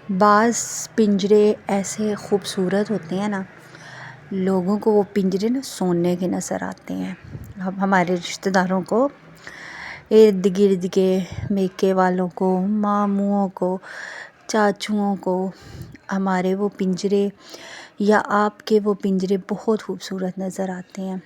بعض پنجرے ایسے خوبصورت ہوتے ہیں نا، لوگوں کو وہ پنجرے نا سونے کے نظر آتے ہیں۔ اب ہمارے رشتہ داروں کو، ارد گرد کے میکے والوں کو، ماموں کو، چاچوؤں کو ہمارے وہ پنجرے یا آپ کے وہ پنجرے بہت خوبصورت نظر آتے ہیں۔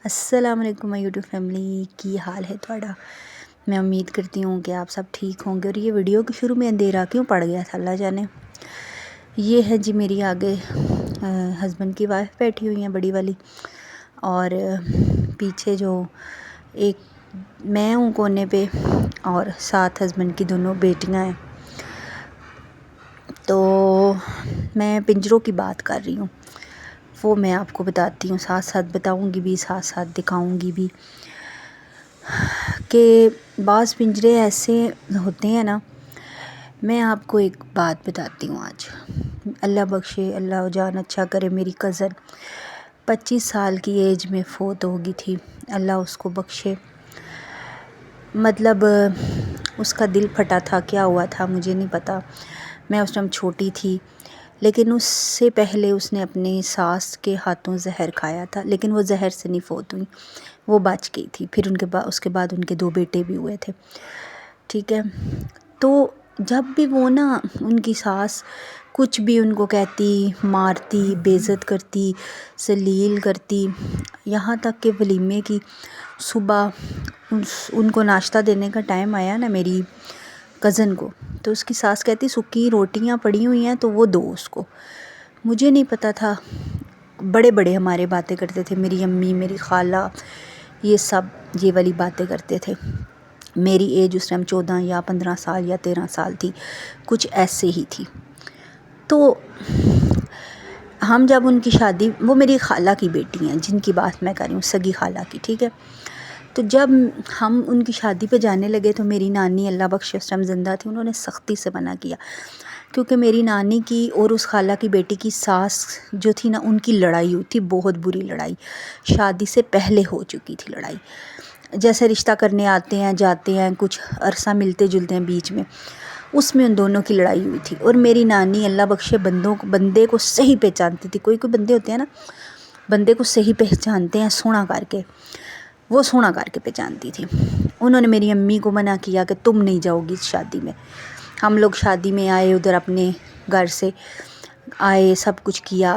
السلام علیکم مائی یوٹیوب فیملی، کی حال ہے تھوڑا؟ میں امید کرتی ہوں کہ آپ سب ٹھیک ہوں گے۔ اور یہ ویڈیو کے شروع میں اندھیرا کیوں پڑ گیا تھا اللہ جانے۔ یہ ہے جی میری آگے ہسبینڈ کی وائف بیٹھی ہوئی ہیں بڑی والی، اور پیچھے جو ایک میں ہوں کونے پہ، اور ساتھ ہسبینڈ کی دونوں بیٹیاں ہیں۔ تو میں پنجروں کی بات کر رہی ہوں، وہ میں آپ کو بتاتی ہوں، ساتھ ساتھ بتاؤں گی بھی، ساتھ ساتھ دکھاؤں گی بھی کہ بعض پنجرے ایسے ہوتے ہیں نا۔ میں آپ کو ایک بات بتاتی ہوں آج، اللہ بخشے، اللہ جان اچھا کرے، میری کزن 25 سال کی ایج میں فوت ہو گئی تھی، اللہ اس کو بخشے۔ مطلب اس کا دل پھٹا تھا، کیا ہوا تھا مجھے نہیں پتا، میں اس ٹائم چھوٹی تھی، لیکن اس سے پہلے اس نے اپنی ساس کے ہاتھوں زہر کھایا تھا، لیکن وہ زہر سے نہیں فوت ہوئی، وہ بچ گئی تھی۔ پھر اس کے بعد ان کے 2 بیٹے بھی ہوئے تھے، ٹھیک ہے۔ تو جب بھی وہ نا، ان کی ساس کچھ بھی ان کو کہتی، مارتی، بے عزت کرتی، ذلیل کرتی، یہاں تک کہ ولیمے کی صبح ان کو ناشتہ دینے کا ٹائم آیا نا میری کزن کو، تو اس کی ساس کہتی سکی روٹیاں پڑی ہوئی ہیں تو وہ دو اس کو۔ مجھے نہیں پتا تھا، بڑے بڑے ہمارے باتیں کرتے تھے، میری امی، میری خالہ، یہ سب یہ والی باتیں کرتے تھے۔ میری ایج اس ٹائم 14 یا 15 سال یا 13 سال تھی، کچھ ایسے ہی تھی۔ تو ہم جب ان کی شادی، وہ میری خالہ کی بیٹی ہیں جن کی بات میں کر رہی ہوں، سگی خالہ کی، ٹھیک ہے۔ تو جب ہم ان کی شادی پہ جانے لگے تو میری نانی اللہ بخشے اس ٹائم زندہ تھی، انہوں نے سختی سے منع کیا، کیونکہ میری نانی کی اور اس خالہ کی بیٹی کی ساس جو تھی نا، ان کی لڑائی ہوئی تھی، بہت بری لڑائی، شادی سے پہلے ہو چکی تھی لڑائی۔ جیسے رشتہ کرنے آتے ہیں جاتے ہیں، کچھ عرصہ ملتے جلتے ہیں بیچ میں، اس میں ان دونوں کی لڑائی ہوئی تھی۔ اور میری نانی اللہ بخشے بندے کو صحیح پہچانتی تھی، کوئی بندے ہوتے ہیں نا، بندے کو صحیح پہچانتے ہیں سونا کر کے، وہ سونا کر کے پہچانتی تھی۔ انہوں نے میری امی کو منع کیا کہ تم نہیں جاؤ گی اس شادی میں۔ ہم لوگ شادی میں آئے، ادھر اپنے گھر سے آئے، سب کچھ کیا،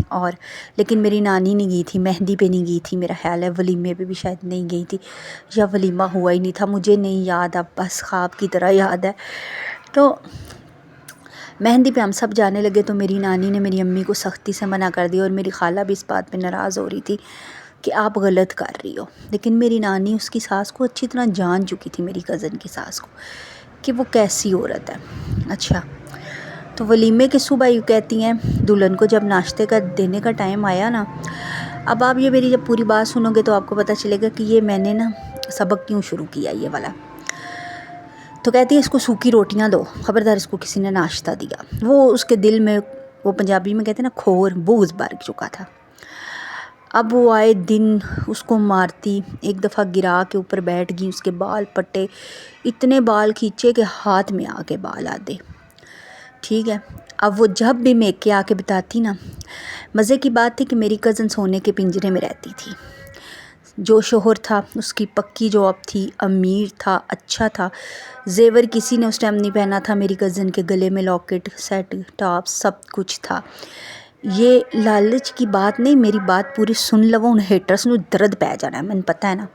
اور لیکن میری نانی نہیں گئی تھی، مہندی پہ نہیں گئی تھی، میرا خیال ہے ولیمے پہ بھی شاید نہیں گئی تھی، یا ولیمہ ہوا ہی نہیں تھا، مجھے نہیں یاد، اب بس خواب کی طرح یاد ہے۔ تو مہندی پہ ہم سب جانے لگے تو میری نانی نے میری امی کو سختی سے منع کر دیا، اور میری خالہ بھی اس بات پہ ناراض ہو رہی تھی کہ آپ غلط کر رہی ہو۔ لیکن میری نانی اس کی ساس کو اچھی طرح جان چکی تھی، میری کزن کی ساس کو، کہ وہ کیسی عورت ہے۔ اچھا، تو ولیمے کے صبح یوں کہتی ہیں، دلہن کو جب ناشتے کا دینے کا ٹائم آیا نا، اب آپ یہ میری جب پوری بات سنو گے تو آپ کو پتہ چلے گا کہ یہ میں نے نا سبق کیوں شروع کیا یہ والا۔ تو کہتی ہے اس کو سوکھی روٹیاں دو، خبردار اس کو کسی نے ناشتہ دیا۔ وہ اس کے دل میں، وہ پنجابی میں کہتے ہیں نا کھور، بغض بھر چکا تھا۔ اب وہ آئے دن اس کو مارتی، ایک دفعہ گرا کے اوپر بیٹھ گئی، اس کے بال پٹے، اتنے بال کھینچے کہ ہاتھ میں آ کے بال آدھے، ٹھیک ہے۔ اب وہ جب بھی میکے آ کے بتاتی نا، مزے کی بات تھی کہ میری کزن سونے کے پنجرے میں رہتی تھی، جو شوہر تھا اس کی پکی جاب تھی، امیر تھا، اچھا تھا، زیور کسی نے اس ٹائم نہیں پہنا تھا، میری کزن کے گلے میں لاکٹ، سیٹ، ٹاپ، سب کچھ تھا۔ یہ لالچ کی بات نہیں، میری بات پوری سن لو، ان ہیٹرز نو درد پہ جانا ہے، میں نے پتہ ہے نا۔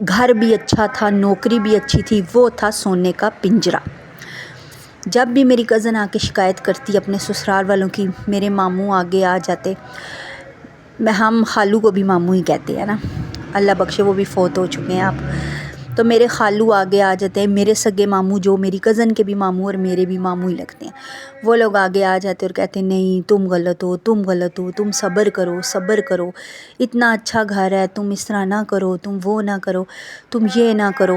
گھر بھی اچھا تھا، نوکری بھی اچھی تھی، وہ تھا سونے کا پنجرہ۔ جب بھی میری کزن آ کے شکایت کرتی اپنے سسرال والوں کی، میرے ماموں آگے آ جاتے، ہم خالو کو بھی ماموں ہی کہتے ہیں نا، اللہ بخشے وہ بھی فوت ہو چکے ہیں اب، تو میرے خالو آگے آ جاتے ہیں، میرے سگے ماموں جو میری کزن کے بھی ماموں اور میرے بھی ماموں ہی لگتے ہیں، وہ لوگ آگے آ جاتے اور کہتے ہیں نہیں تم غلط ہو، تم غلط ہو، تم صبر کرو، صبر کرو، اتنا اچھا گھر ہے، تم اس طرح نہ کرو، تم وہ نہ کرو، تم یہ نہ کرو،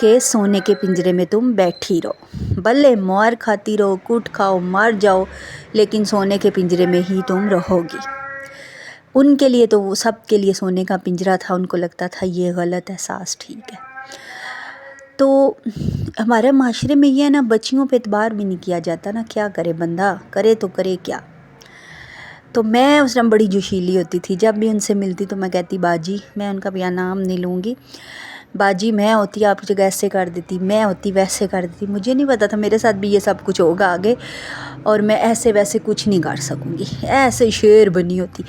کہ سونے کے پنجرے میں تم بیٹھی رہو، بھلے مار کھاتی رہو، کوٹ کھاؤ، مار جاؤ، لیکن سونے کے پنجرے میں ہی تم رہو گی۔ ان کے لیے تو وہ سب کے لیے سونے کا پنجرہ تھا، ان کو لگتا تھا یہ غلط احساس، ٹھیک ہے۔ تو ہمارے معاشرے میں یہ ہے نا، بچیوں پہ اعتبار بھی نہیں کیا جاتا نا، کیا کرے بندہ، کرے تو کرے کیا۔ تو میں اس ٹائم بڑی جوشیلی ہوتی تھی، جب بھی ان سے ملتی تو میں کہتی باجی، میں ان کا بھی نام نہیں لوں گی، باجی میں ہوتی آپ کی جگہ ایسے کر دیتی، میں ہوتی ویسے کر دیتی۔ مجھے نہیں پتا تھا میرے ساتھ بھی یہ سب کچھ ہوگا آگے، اور میں ایسے ویسے کچھ نہیں کر سکوں گی، ایسے شیر بنی ہوتی۔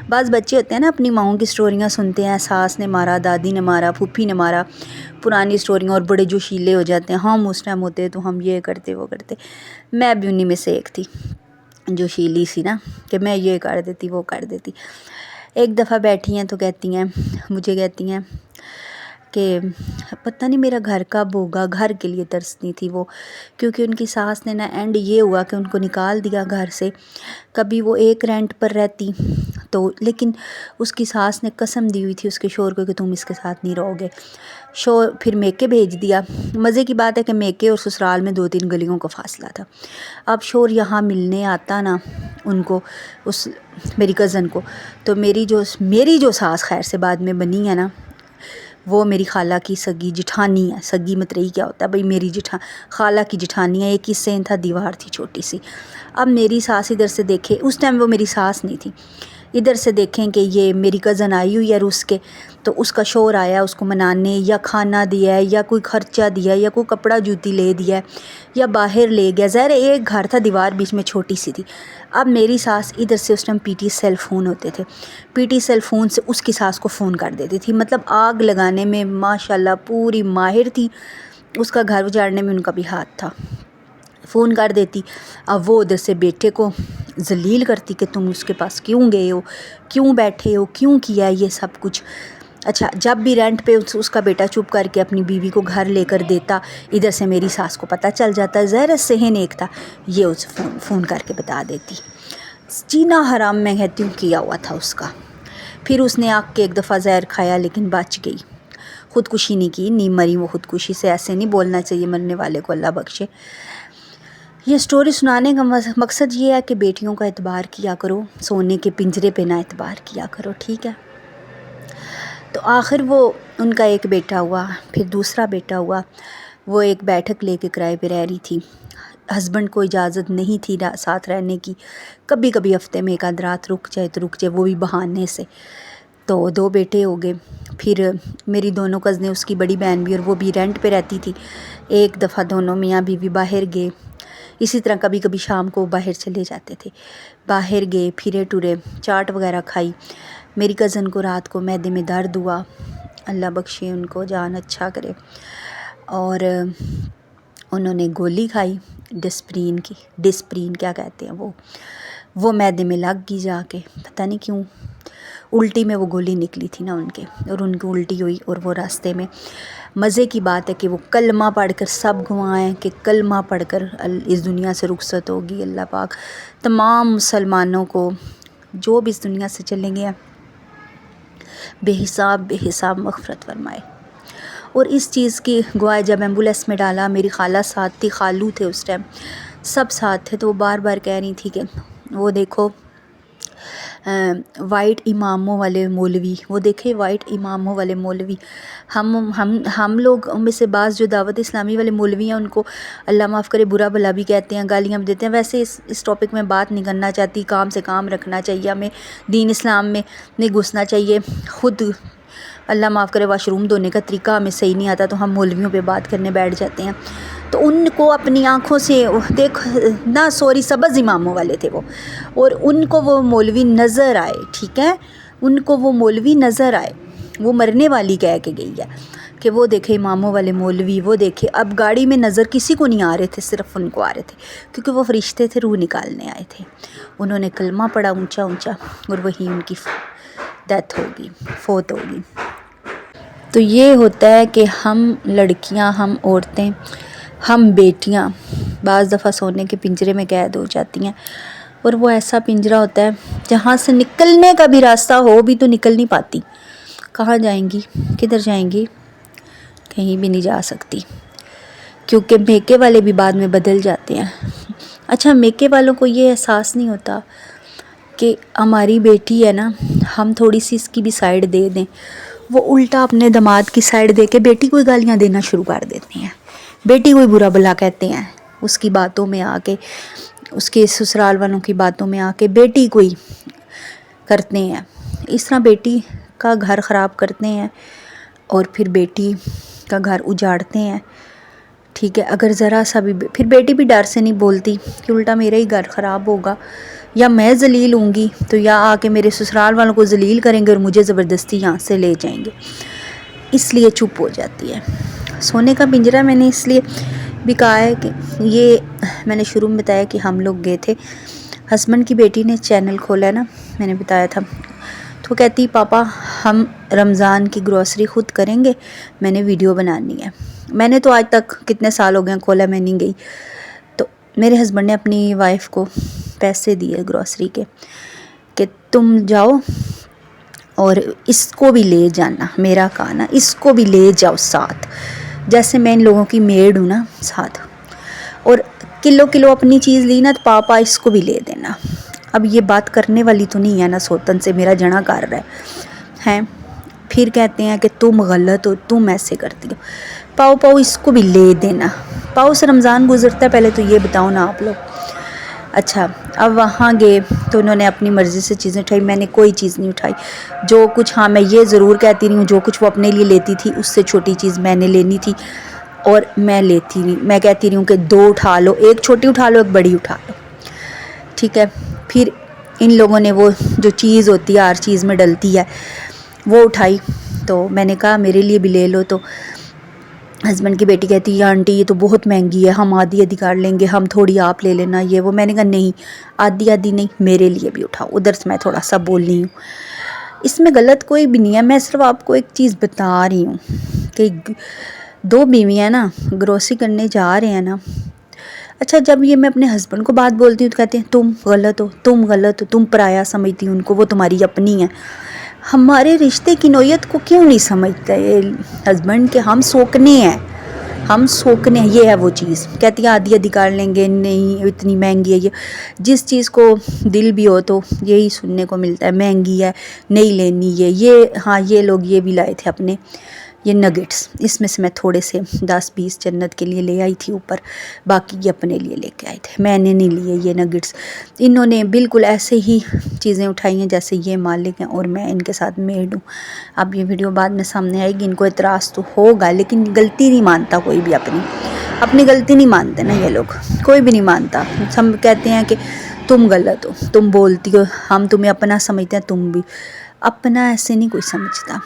بعض بچے ہوتے ہیں نا، اپنی ماؤں کی سٹوریاں سنتے ہیں، ساس نے مارا، دادی نے مارا، پھوپھی نے مارا، پرانی سٹوریاں، اور بڑے جوشیلے ہو جاتے ہیں، ہم اس ٹائم ہوتے تو ہم یہ کرتے وہ کرتے۔ میں بھی انہی میں سے ایک تھی، جوشیلی سی نا، کہ میں یہ کر دیتی وہ کر دیتی۔ ایک دفعہ بیٹھی ہیں تو کہتی ہیں، مجھے کہتی ہیں کہ پتہ نہیں میرا گھر کب ہوگا، گھر کے لیے ترستی تھی وہ، کیونکہ ان کی ساس نے نا اینڈ یہ ہوا کہ ان کو نکال دیا گھر سے۔ کبھی وہ ایک رینٹ پر رہتی تو، لیکن اس کی ساس نے قسم دی ہوئی تھی اس کے شوہر کو کہ تم اس کے ساتھ نہیں رہو گے۔ شوہر پھر میکے بھیج دیا۔ مزے کی بات ہے کہ میکے اور سسرال میں 2-3 گلیوں کا فاصلہ تھا۔ اب شوہر یہاں ملنے آتا نا ان کو، اس میری کزن کو، تو میری جو ساس خیر سے بعد میں بنی ہے نا، وہ میری خالہ کی سگی جٹھانی ہے۔ سگی مترئی کیا ہوتا ہے بھئی، میری خالہ کی جٹھانی ہے، ایک ہی سین تھا، دیوار تھی چھوٹی سی۔ اب میری ساس ادھر سے دیکھے، اس ٹائم وہ میری ساس نہیں تھی، ادھر سے دیکھیں کہ یہ میری کزن آئی ہوئی ہے روس کے، تو اس کا شوہر آیا اس کو منانے، یا کھانا دیا ہے، یا کوئی خرچہ دیا ہے، یا کوئی کپڑا جوتی لے دیا ہے، یا باہر لے گیا۔ ظاہر ہے ایک گھر تھا، دیوار بیچ میں چھوٹی سی تھی۔ اب میری ساس ادھر سے، اس time P T cell phone ہوتے تھے، پی ٹی سیل فون سے اس کی ساس کو فون کر دیتی تھی۔ مطلب آگ لگانے میں ماشاءاللہ پوری ماہر تھی، اس کا گھر اجاڑنے میں ان کا بھی ہاتھ تھا۔ فون کر دیتی، اب وہ ادھر سے بیٹے کو ذلیل کرتی کہ تم اس کے پاس کیوں گئے ہو، کیوں بیٹھے ہو، کیوں کیا یہ سب کچھ۔ اچھا، جب بھی رینٹ پہ اس کا بیٹا چپ کر کے اپنی بیوی کو گھر لے کر دیتا، ادھر سے میری ساس کو پتہ چل جاتا، ظاہر صحن ایک تھا، یہ اسے فون کر کے بتا دیتی۔ جینا حرام میں کہتی ہوں کیا ہوا تھا اس کا۔ پھر اس نے آگ کے ایک دفعہ زہر کھایا لیکن بچ گئی، خودکشی نہیں کی، نہیں مری وہ خودکشی سے، ایسے نہیں بولنا چاہیے، مرنے والے کو اللہ بخشے۔ یہ سٹوری سنانے کا مقصد یہ ہے کہ بیٹیوں کا اعتبار کیا کرو، سونے کے پنجرے پہ نہ اعتبار کیا کرو، ٹھیک ہے۔ تو آخر وہ ان کا ایک بیٹا ہوا، پھر دوسرا بیٹا ہوا، وہ ایک بیٹھک لے کے کرائے پہ رہ رہی تھی، ہسبینڈ کو اجازت نہیں تھی ساتھ رہنے کی، کبھی کبھی ہفتے میں ایک آدھ رات رک جائے تو رک جائے، وہ بھی بہانے سے۔ تو 2 بیٹے ہو گئے۔ پھر میری دونوں کزنیں، اس کی بڑی بہن بھی اور وہ بھی رینٹ پہ رہتی تھی۔ ایک دفعہ دونوں میاں بیوی باہر گئے، اسی طرح کبھی کبھی شام کو باہر چلے جاتے تھے، باہر گئے، پھرے ٹورے، چاٹ وغیرہ کھائی۔ میری کزن کو رات کو معدے میں درد ہوا، اللہ بخشے ان کو، جان اچھا کرے، اور انہوں نے گولی کھائی ڈسپرین کیا کہتے ہیں وہ معدے میں لگ گئی جا کے، پتہ نہیں کیوں، الٹی میں وہ گولی نکلی تھی نا ان کے، اور ان کی الٹی ہوئی، اور وہ راستے میں، مزے کی بات ہے کہ وہ کلمہ پڑھ کر، سب گوائیں کہ کلمہ پڑھ کر اس دنیا سے رخصت ہوگی۔ اللہ پاک تمام مسلمانوں کو جو بھی اس دنیا سے چلیں گے بے حساب مغفرت فرمائے۔ اور اس چیز کی گواہ جب ایمبولینس میں ڈالا، میری خالہ ساتھ تھی، خالو تھے اس ٹائم، سب ساتھ تھے، تو وہ بار بار کہہ رہی تھی کہ وہ دیکھو وائٹ اماموں والے مولوی، وہ دیکھے وائٹ اماموں والے مولوی۔ ہم لوگ میں سے بعض جو دعوت اسلامی والے مولوی ہیں ان کو اللہ معاف کرے برا بھلا بھی کہتے ہیں، گالیاں بھی دیتے ہیں۔ ویسے اس ٹاپک میں بات نہیں کرنا چاہتی، کام سے کام رکھنا چاہیے ہمیں، دین اسلام میں نہیں گھسنا چاہیے۔ خود اللہ معاف کرے واش روم دھونے کا طریقہ ہمیں صحیح نہیں آتا تو ہم مولویوں پہ بات کرنے بیٹھ جاتے ہیں۔ تو ان کو اپنی آنکھوں سے سبز اماموں والے تھے وہ، اور ان کو وہ مولوی نظر آئے، ٹھیک ہے، ان کو وہ مولوی نظر آئے، وہ مرنے والی کہہ کے گئی ہے کہ وہ دیکھے اماموں والے مولوی، وہ دیکھے۔ اب گاڑی میں نظر کسی کو نہیں آ رہے تھے، صرف ان کو آ رہے تھے، کیونکہ وہ فرشتے تھے، روح نکالنے آئے تھے۔ انہوں نے کلمہ پڑھا اونچا اونچا، اور وہیں ان کی ڈیتھ ہوگی، فوت ہوگی۔ تو یہ ہوتا ہے کہ ہم لڑکیاں، ہم عورتیں، ہم بیٹیاں بعض دفعہ سونے کے پنجرے میں قید ہو جاتی ہیں، اور وہ ایسا پنجرہ ہوتا ہے جہاں سے نکلنے کا بھی راستہ ہو بھی تو نکل نہیں پاتی۔ کہاں جائیں گی، کدھر جائیں گی، کہیں بھی نہیں جا سکتی، کیونکہ میکے والے بھی بعد میں بدل جاتے ہیں۔ اچھا، میکے والوں کو یہ احساس نہیں ہوتا کہ ہماری بیٹی ہے نا، ہم تھوڑی سی اس کی بھی سائڈ دے دیں، وہ الٹا اپنے داماد کی سائڈ دے کے بیٹی کو گالیاں دینا شروع کر دیتے ہیں، بیٹی کو برا بھلا کہتے ہیں، اس کی باتوں میں آ کے، اس کے سسرال والوں کی باتوں میں آ کے بیٹی کو ہی کرتے ہیں، اس طرح بیٹی کا گھر خراب کرتے ہیں اور پھر بیٹی کا گھر اجاڑتے ہیں، ٹھیک ہے۔ اگر ذرا سا بھی پھر بیٹی بھی ڈر سے نہیں بولتی کہ الٹا میرا ہی گھر خراب ہوگا، یا میں ذلیل ہوں گی تو یا آ کے میرے سسرال والوں کو ذلیل کریں گے اور مجھے زبردستی یہاں سے لے جائیں گے، اس لیے چپ ہو جاتی ہے۔ سونے کا پنجرہ میں نے اس لیے بھی کہا ہے کہ یہ میں نے شروع میں بتایا کہ ہم لوگ گئے تھے، ہسبینڈ کی بیٹی نے چینل کھولا ہے نا، میں نے بتایا تھا، تو وہ کہتی پاپا ہم رمضان کی گروسری خود کریں گے، میں نے ویڈیو بنانی ہے۔ میں نے تو آج تک کتنے سال ہو گئے کھولا، میں نہیں گئی، تو میرے ہسبینڈ نے اپنی وائف کو پیسے دیے گروسری کے کہ تم جاؤ اور اس کو بھی لے جانا، میرا کہنا اس کو بھی لے جاؤ ساتھ، جیسے میں ان لوگوں کی میڈ ہوں نا ساتھ، اور کلو کلو اپنی چیز لی نا تو پاپا اس کو بھی لے دینا۔ اب یہ بات کرنے والی تو نہیں ہے نا، سوتن سے میرا جنا کر رہا ہے، پھر کہتے ہیں کہ تم غلط ہو، تم ایسے کرتی ہو، پاؤ پاؤ اس کو بھی لے دینا۔ پاؤ سے رمضان گزرتا ہے، پہلے تو یہ بتاؤ نا آپ لوگ۔ اچھا اب وہاں گئے تو انہوں نے اپنی مرضی سے چیزیں اٹھائی، میں نے کوئی چیز نہیں اٹھائی، جو کچھ ہاں میں یہ ضرور کہتی رہی ہوں، جو کچھ وہ اپنے لیے لیتی تھی اس سے چھوٹی چیز میں نے لینی تھی اور میں لیتی نہیں، میں کہتی رہی ہوں کہ 2 اٹھا لو، ایک چھوٹی اٹھا لو، ایک بڑی اٹھا لو، ٹھیک ہے۔ پھر ان لوگوں نے وہ جو چیز ہوتی ہے ہر چیز میں ڈلتی ہے وہ اٹھائی، تو میں نے کہا میرے لیے بھی لے لو، تو ہسبینڈ کی بیٹی کہتی ہے آنٹی یہ تو بہت مہنگی ہے، ہم آدھی آدھی کر لیں گے، ہم تھوڑی آپ لے لینا یہ وہ۔ میں نے کہا نہیں آدھی آدھی نہیں، میرے لیے بھی اٹھاؤ، ادھر سے میں تھوڑا سا بول رہی ہوں، اس میں غلط کوئی بھی نہیں ہے، میں صرف آپ کو ایک چیز بتا رہی ہوں کہ 2 بیویاں نا گروسری کرنے جا رہے ہیں نا، اچھا جب یہ میں اپنے ہسبینڈ کو بات بولتی ہوں تو کہتے ہیں تم غلط ہو، تم غلط ہو، تم پرایا سمجھتی ان کو، وہ تمہاری اپنی ہے۔ ہمارے رشتے کی نوعیت کو کیوں نہیں سمجھتا یہ ہسبینڈ کہ ہم سوکنے ہیں، ہم سوکنے ہیں، یہ ہے وہ چیز۔ کہتی ہے آدھی آدھی کر لیں گے، نہیں اتنی مہنگی ہے یہ، جس چیز کو دل بھی ہو تو یہی سننے کو ملتا ہے مہنگی ہے نہیں لینی یہ ہاں یہ لوگ یہ بھی لائے تھے اپنے یہ نگٹس، اس میں سے میں تھوڑے سے 10-20 جنت کے لیے لے آئی تھی اوپر، باقی یہ اپنے لیے لے کے آئے تھے، میں نے نہیں لیے یہ نگٹس۔ انہوں نے بالکل ایسے ہی چیزیں اٹھائی ہیں جیسے یہ مالک ہیں اور میں ان کے ساتھ میڈ ہوں۔ اب یہ ویڈیو بعد میں سامنے آئے گی، ان کو اعتراض تو ہوگا لیکن غلطی نہیں مانتا کوئی بھی، اپنی غلطی نہیں مانتے نا یہ لوگ، کوئی بھی نہیں مانتا۔ ہم کہتے ہیں کہ تم غلط ہو، تم بولتی ہو، ہم تمہیں اپنا سمجھتے ہیں، تم بھی اپنا ایسے نہیں کوئی سمجھتا۔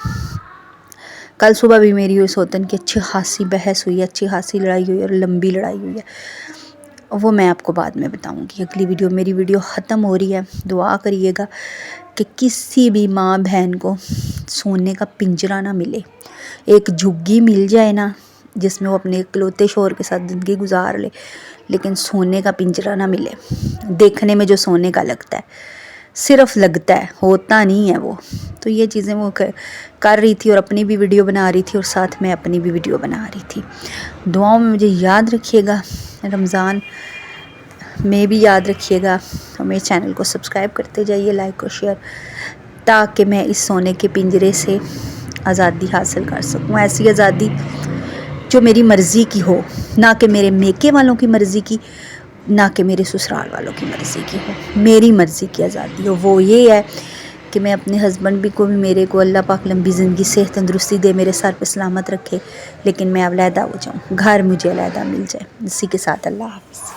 کل صبح بھی میری ہوئی سوتن کی اچھی خاصی بحث ہوئی ہے، اچھی خاصی لڑائی ہوئی ہے اور لمبی لڑائی ہوئی ہے، وہ میں آپ کو بعد میں بتاؤں گی اگلی ویڈیو۔ میری ویڈیو ختم ہو رہی ہے، دعا کریے گا کہ کسی بھی ماں بہن کو سونے کا پنجرہ نہ ملے، ایک جھگی مل جائے نا جس میں وہ اپنے اکلوتے شوہر کے ساتھ زندگی گزار لے، لیکن سونے کا پنجرہ نہ ملے، دیکھنے میں جو سونے کا لگتا ہے، صرف لگتا ہے، ہوتا نہیں ہے وہ۔ تو یہ چیزیں وہ کر رہی تھی اور اپنی بھی ویڈیو بنا رہی تھی اور ساتھ میں اپنی بھی ویڈیو بنا رہی تھی۔ دعاؤں میں مجھے یاد رکھیے گا، رمضان میں بھی یاد رکھیے گا، اور میرے چینل کو سبسکرائب کرتے جائیے، لائک اور شیئر، تاکہ میں اس سونے کے پنجرے سے آزادی حاصل کر سکوں، ایسی آزادی جو میری مرضی کی ہو، نہ کہ میرے میکے والوں کی مرضی کی، نہ کہ میرے سسرال والوں کی مرضی کی ہو، میری مرضی کی آزادی ہو۔ وہ یہ ہے کہ میں اپنے ہسبینڈ بھی کو بھی میرے کو اللہ پاک لمبی زندگی صحت تندرستی دے، میرے سر پہ سلامت رکھے، لیکن میں علیحدہ ہو جاؤں، گھر مجھے علیحدہ مل جائے۔ اسی کے ساتھ اللہ حافظ۔